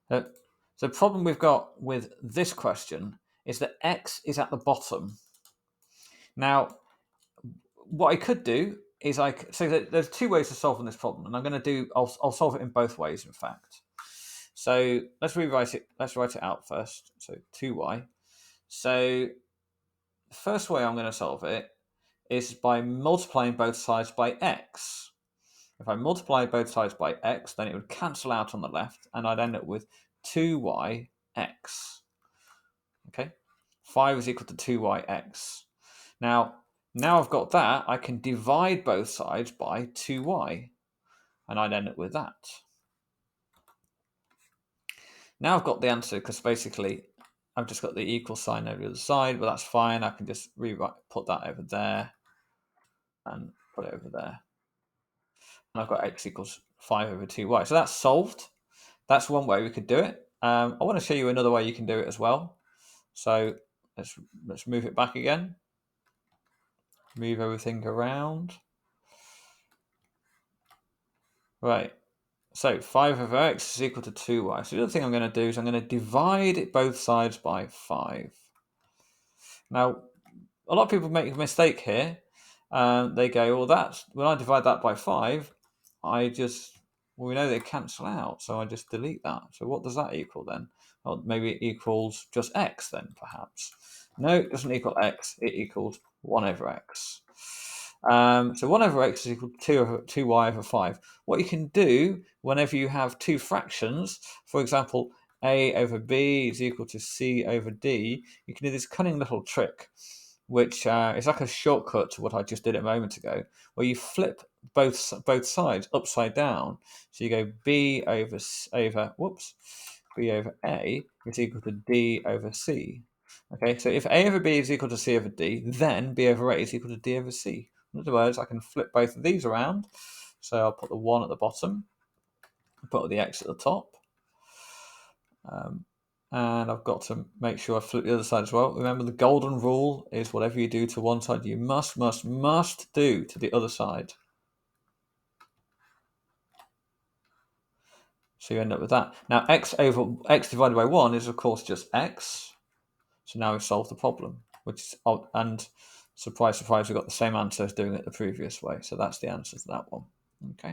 So the problem we've got with this question is that x is at the bottom. Now, what I could do is there's two ways of solving this problem, and I'll solve it in both ways, in fact. So let's rewrite it. Let's write it out first. So 2y. So the first way I'm going to solve it is by multiplying both sides by x. If I multiply both sides by x, then it would cancel out on the left, and I'd end up with 2yx. Okay, 5 is equal to 2yx. Now I've got that, I can divide both sides by 2y, and I'd end up with that. Now I've got the answer because basically I've just got the equal sign over the other side, but that's fine. I can just put that over there and put it over there. And I've got x equals 5 over 2y. So that's solved. That's one way we could do it. I want to show you another way you can do it as well. So let's move it back again. Move everything around. Right. So 5 over x is equal to 2y. So the other thing I'm going to do is I'm going to divide both sides by 5. Now, a lot of people make a mistake here. They go, well, when I divide that by 5, we know they cancel out, so I just delete that. So what does that equal then? Well, maybe it equals just x then, perhaps. No, it doesn't equal x. It equals 1 over x. So 1 over x is equal to 2y over 5. What you can do whenever you have two fractions, for example, a over b is equal to c over d, you can do this cunning little trick, which is like a shortcut to what I just did a moment ago, where you flip both sides upside down. So you go b over a is equal to d over c. Okay, so if a over b is equal to c over d, then b over a is equal to d over c. In other words, I can flip both of these around. So I'll put the 1 at the bottom, put the x at the top. And I've got to make sure I flip the other side as well. Remember, the golden rule is whatever you do to one side, you must do to the other side. So you end up with that. Now, x divided by 1 is, of course, just x. So now we've solved the problem, and surprise, surprise, we've got the same answer as doing it the previous way. So that's the answer to that one. Okay.